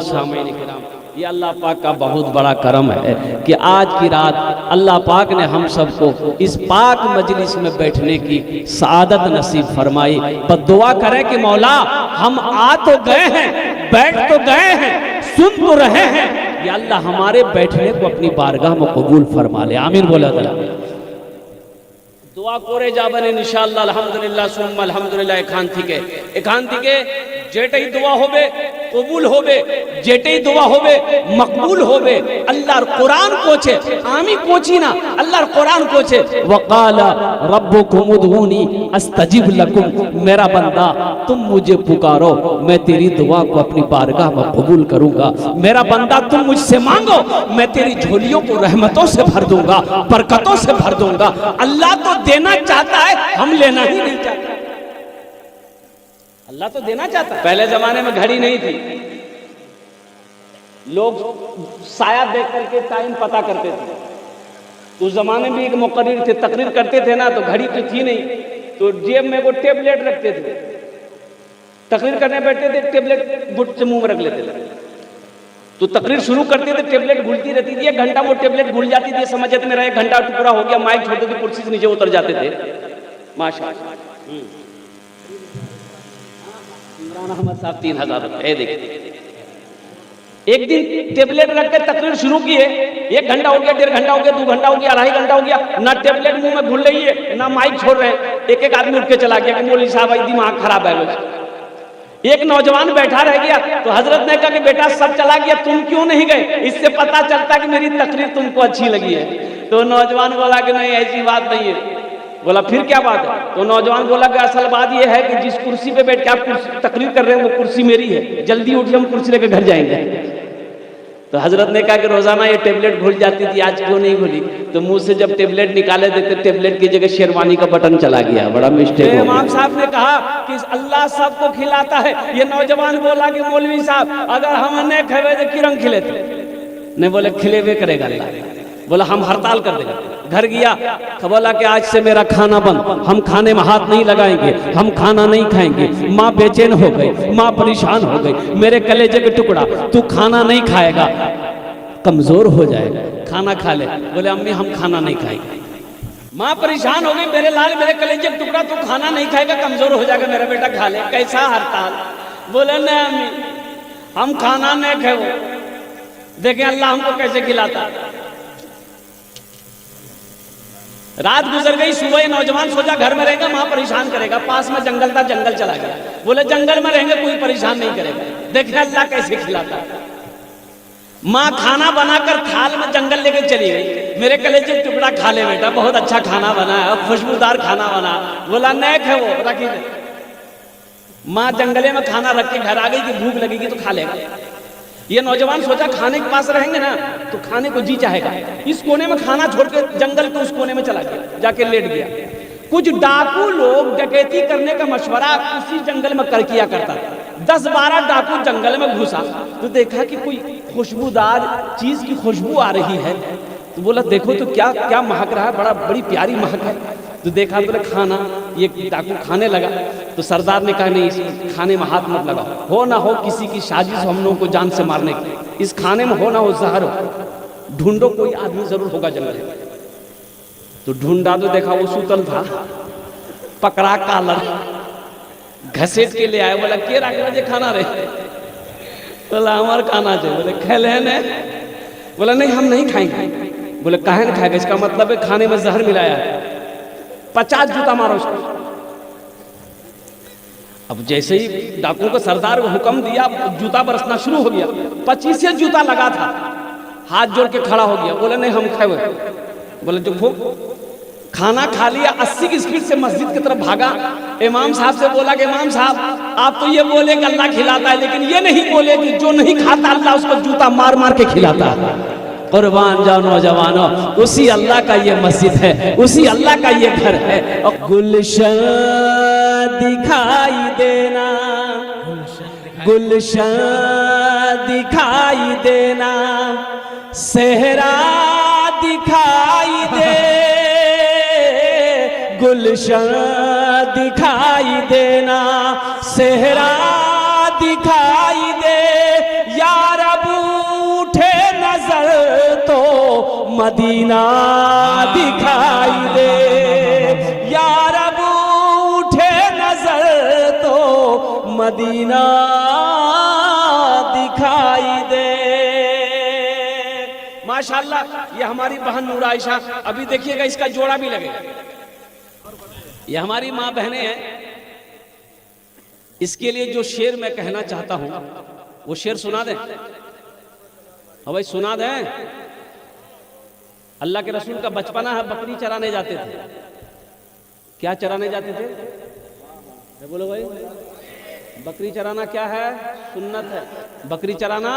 सामईन किराम, ये अल्लाह पाक का बहुत बड़ा करम है कि आज की रात अल्लाह पाक ने हम सबको इस पाक मजलिस में बैठने की सआदत नसीब फरमाई। पर दुआ करें कि मौला हम आ तो गए हैं, बैठ तो गए हैं, सुन तो रहे हैं, या अल्लाह हमारे बैठने को अपनी बारगाह में कबूल फरमा ले। आमीन बोला अल्लाह। दुआ करे जाबन इंशाअल्लाह अल्हम्दुलिल्लाह सुम्मा अल्हम्दुलिल्लाह। एकांतिके जेटई दुआ होबे कबूल होबे, जेटई दुआ होबे मकबूल होबे। अल्लाहर कुरान कोचे आमी कोची ना, अल्लाहर कुरान कोचे वकाला रब्बुकुम उदऊनी अस्तजिब लकुम। मेरा बंदा तुम मुझे पुकारो, मैं तेरी दुआ को अपनी बारगाह में कबूल करूंगा। मेरा बंदा तुम मुझसे मांगो, मैं तेरी झोलियों को रहमतों से भर दूंगा, बरकतों से भर दूंगा। अल्लाह तो देना चाहता है, हम लेना ही नहीं चाहते। अल्लाह तो देना चाहता है। पहले जमाने में घड़ी नहीं थी, लोग साया देख करके टाइम पता करते थे। उस जमाने में एक मुकर्रिर थे, तकरीर करते थे ना, तो घड़ी तो थी नहीं, तो जेब में वो टेबलेट रखते थे। तकरीर करने बैठते थे, टेबलेट गुट से मुंह में रख लेते थे। तो तकरीर शुरू करते थे, टेबलेट घुलती रहती थी, 1 घंटा वो टेबलेट घुल जाती थी, समझते थे मेरा 1 घंटा पूरा हो गया। माइक छोड़ते थे, कुर्सी से नीचे उतर जाते थे। माशाअल्लाह। इमरान अहमद साहब 3000 रुपए देखिए। एक दिन टेबलेट रख के तकरीर शुरू किए, 1 घंटा हो गया, 1.5 घंटा हो गया, 2 घंटा हो गया, 2.5 घंटा हो गया, ना टेबलेट मुंह में घुल रही है, ना माइक छोड़ रहे हैं। एक आदमी उठ के चला गया कि मौलवी साहब आज दिमाग खराब है। एक नौजवान बैठा रह गया, तो हजरत ने कहा कि बेटा सब चला गया, तुम क्यों नहीं गए? इससे पता चलता कि मेरी तकरीर तुमको अच्छी लगी है। तो नौजवान बोला कि नहीं ऐसी बात नहीं है। बोला फिर क्या बात है? तो नौजवान बोला कि असल बात यह है कि जिस कुर्सी पे बैठ के आप तकरीर कर रहे हैं वो कुर्सी मेरी है, जल्दी उठिए हम कुर्सी लेकर घर जाएंगे। तो हजरत ने कहा कि रोजाना ये टेबलेट घुल जाती थी, आज क्यों नहीं घुली? तो मुंह से जब टेबलेट निकाले देते, टेबलेट की जगह शेरवानी का बटन चला गया। बड़ा मिस्टेक। इमाम साहब ने कहा कि अल्लाह सबको खिलाता है। ये नौजवान बोला कि मौलवी साहब अगर हम नहीं खावे तो किरण खिलेते नहीं। बोले खिलेवे करेगा अल्लाह। बोला हम हड़ताल कर देगा। घर गया तो बोला कि आज से मेरा खाना बंद, हम खाने में हाथ नहीं लगाएंगे, हम खाना नहीं खाएंगे। माँ बेचैन हो गई, माँ परेशान हो गई, मेरे कलेजे के टुकड़ा तू खाना नहीं खाएगा, कमजोर हो जाएगा, खाना खा ले। बोले अम्मी हम खाना नहीं खाएंगे। माँ परेशान हो गई, मेरे लाल मेरे कलेजे के टुकड़ा तू खाना नहीं खाएगा, कमजोर हो जाएगा, मेरा बेटा खा ले। कैसा हड़ताल? बोले नहीं अम्मी हम खाना नहीं खाए। देखें अल्लाह हमको कैसे खिलाता। रात गुजर गई, सुबह नौजवान सोचा घर में रहेगा, माँ परेशान करेगा। पास में जंगल था, जंगल चला गया। बोले जंगल में रहेंगे कोई परेशान नहीं करेगा। देखें अल्लाह कैसे खिलाता। माँ खाना बनाकर थाल में जंगल लेके चली गई। मेरे कलेजे टुकड़ा खा ले बेटा, बहुत अच्छा खाना बना है, खुशबूदार खाना बना। बोला नहीं खे वो रखी। माँ जंगले में खाना रख के घर आ गई कि भूख लगेगी तो खा लेगा। ये नौजवान सोचा खाने के पास रहेंगे ना तो खाने को जी चाहेगा। इस कोने में खाना छोड़ के जंगल के उस कोने में चला गया, जाके लेट गया। कुछ डाकू लोग डकैती करने का मशवरा उसी जंगल में कर किया करता था। 10-12 डाकू जंगल में घुसा तो देखा कि कोई खुशबूदार चीज की खुशबू आ रही है। तो बोला देखो तो क्या क्या महक रहा है, बड़ी प्यारी महक है। तो देखा बोले खाना। ये डाकू खाने लगा तो सरदार ने कहा नहीं इस खाने में हाथ मत लगाओ, हो ना हो किसी की साजिश हम लोगों को जान से मारने की। इस खाने में हो ना हो जहर हो, ढूंढो कोई आदमी जरूर होगा जंगल में। तो ढूंढा तो देखा वो सूतल था, पकड़ा कालर घसेट के ले आए। बोला के राखे खाना रहे? बोला हमार खाना चाहिए। बोले खेले ने? बोला नहीं हम नहीं खाएंगे। बोले काहे नहीं खाएगा? इसका मतलब है खाने में जहर मिलाया है। 50 जूता मारो उसको। अब जैसे ही डाकुओं को सरदार को हुक्म दिया, जूता बरसना शुरू हो गया। 25 जूता लगा था, हाथ जोड़ के खड़ा हो गया। बोले नहीं हम खाए। बोले जो खाना खा लिया, 80 की स्पीड से मस्जिद की तरफ भागा। इमाम साहब से बोला कि इमाम साहब आप तो ये बोले कि अल्लाह खिलाता है, लेकिन ये नहीं बोले कि जो नहीं खाता अल्लाह उसको जूता मार मार के खिलाता है। कुर्बान जाओ नौजवानों, उसी अल्लाह का ये मस्जिद है, उसी अल्लाह का ये घर है। और गुलशन दिखाई देना, गुलशन दिखाई देना, सेहरा दिखाई दे, गुलशन दिखाई देना, सेहरा दिखाई दे। या मदीना दिखाई दे, या रब उठे नजर तो मदीना दिखाई दे। माशाअल्लाह, ये हमारी बहन नूर आयशा, अभी देखिएगा इसका जोड़ा भी लगेगा। ये हमारी माँ बहनें हैं। इसके लिए जो शेर मैं कहना चाहता हूं वो शेर सुना दें। हाँ भाई सुना दें। अल्लाह के रसूल का बचपना है, बकरी चराने जाते थे। क्या चराने जाते थे? बोलो भाई, बकरी चराना क्या है? सुन्नत है। बकरी चराना,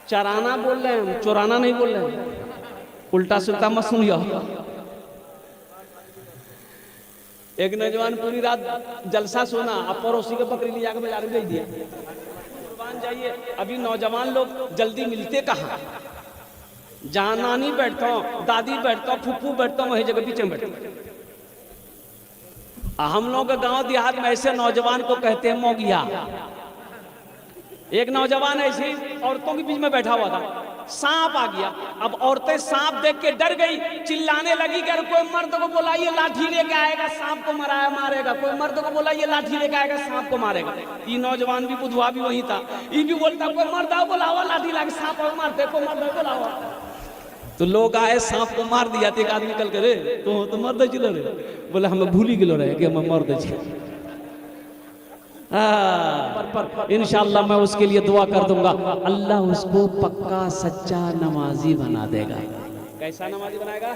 चराना बोल रहे हैं, चुराना नहीं बोल रहे हैं। उल्टा सुल्टा मत सुनियो। एक नौजवान पूरी रात जलसा सोना, अब पड़ोसी को बकरी ले जाकर बाजार में भेज दिया। कुर्बान जाइए, अभी नौजवान लोग जल्दी मिलते कहाँ? जहाँ नानी बैठता हूँ, दादी बैठता हूँ, फूफू बैठता हूँ, वही जगह पीछे बैठता। हम लोग के गांव देहात में ऐसे नौजवान को कहते हैं मोगिया। एक नौजवान ऐसी औरतों के बीच में बैठा हुआ था, सांप आ गया। अब औरतें सांप देख के डर गई, चिल्लाने लगी कि कोई मर्द को बुलाइए लाठी लेके आएगा, सांप को मारेगा। कोई मर्द को बुलाइए लाठी लेके आएगा, सांप को मारेगा। ये नौजवान भी बुधवा भी वही था, ये भी बोलता कोई मर्द आओ बुलावा, लाठी लाके सांप को मारते, कोई मर्द बुलावा। तो लोग आए, सांप को मार दिया। एक आदमी कल करे तो मर्द चिल्ला रहे, बोले हमें भूली गिलो रहे कि हम मर्द छी। इंशाअल्लाह मैं उसके लिए दुआ कर दूंगा, अल्लाह उसको पक्का सच्चा नमाजी बना देगा। कैसा नमाजी बनाएगा?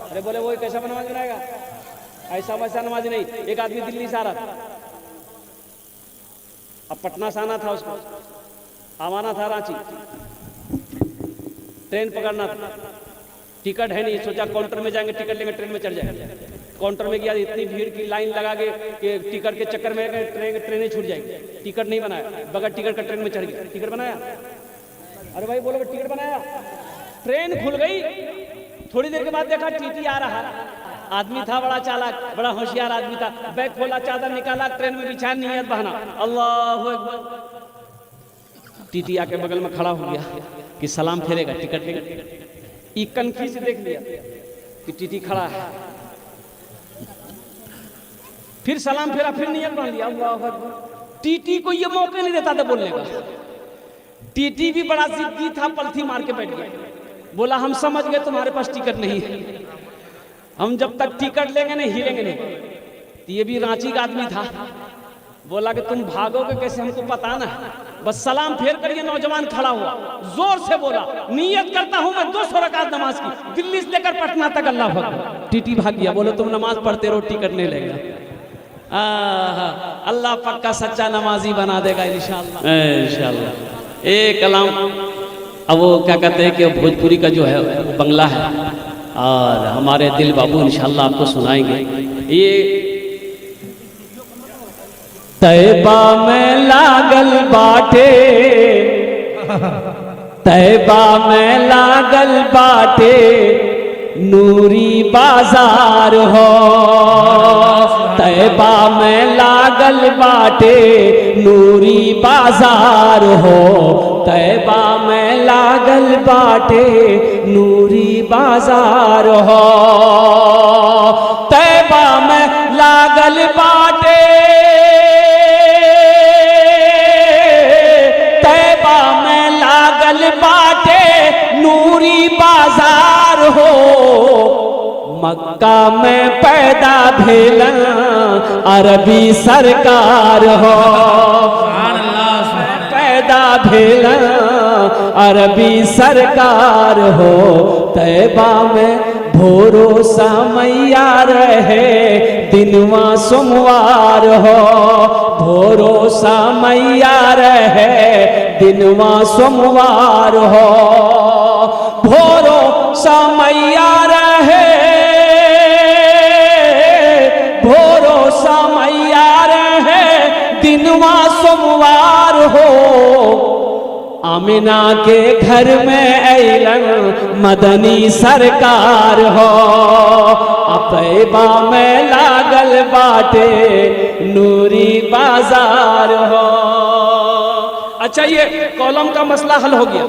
अरे बोले वो कैसा नमाजी बनाएगा? ऐसा वैसा नमाजी नहीं। एक आदमी दिल्ली से आ रहा था, अब पटना से आना था, उसको आवाना था रांची, ट्रेन पकड़ना था, टिकट है नहीं। सोचा काउंटर में जाएंगे, टिकट लेंगे, ट्रेन में चढ़ जाएंगे। काउंटर में गया, इतनी भीड़ की लाइन लगा के कि टिकट के चक्कर में ट्रेनें छूट जाएगी। टिकट नहीं बनाया, बगैर टिकट का ट्रेन में चढ़ गया। टिकट बनाया? अरे भाई बोलो टिकट बनाया। ट्रेन खुल गई, थोड़ी देर के बाद देखा टीटी आ रहा। आदमी था बड़ा चालाक, बड़ा होशियार आदमी था। बैग खोला, चादर निकाला, ट्रेन में बिछा, नियत बहाना, अल्लाहु अकबर। टीटी आके बगल में खड़ा हो गया कि सलाम फेरेगा, टिकट लेगा। ई कनखी से देख लिया कि टीटी खड़ा है, फिर सलाम फेरा, फिर नियत बांध लिया, अल्लाहु अकबर। टीटी को ये मौका नहीं देता था बोलने का। टीटी भी बड़ा जिद्दी था, पलथी मार के बैठ गया। बोला हम समझ गए तुम्हारे पास टिकट नहीं है, हम जब तक टिकट लेंगे नहीं हिलेंगे नहीं। तो ये भी रांची का आदमी था, बोला कि तुम भागोगे कैसे हमको पता ना। बस सलाम फेर कर ये नौजवान खड़ा हुआ, जोर से बोला नियत करता हूं मैं 200 रकात नमाज की, दिल्ली से लेकर पटना तक। अल्लाह अकबर। टीटी भाग गया, बोलो तुम नमाज पढ़ते रहो, टिकट नहीं लेगा। अल्लाह पक्का सच्चा नमाजी बना देगा इंशाअल्लाह, इंशाअल्लाह। एक कलाम, अब वो क्या कहते हैं कि भोजपुरी का जो है बंगला है, और हमारे दिल बाबू इंशाअल्लाह आपको सुनाएंगे। ये तैबा में लागल बाटे, तैबा में लागल बाटे, नूरी बाजार हो। तैबा में लागल बाटे, नूरी बाजार हो। तैबा में लागल बाटे, नूरी बाजार हो। तैबा में लागल बाटे, तैबा में लागल बाटे, नूरी बाजार हो। मक्का में पैदा भेल अरबी सरकार हो। पैदा भेल अरबी सरकार हो। तैबा में भोरो समैया रहे, दिनवा सोमवार हो। भोरो समैया रहे, दिनवा सोमवार हो। भोरो समैया रहे, भोरो समैया रहे, दिनवा सोमवार हो। आमिना के घर में ऐलन मदनी सरकार हो। तैबा में लागल बाटे, नूरी बाजार हो। अच्छा, ये कॉलम का मसला हल हो गया।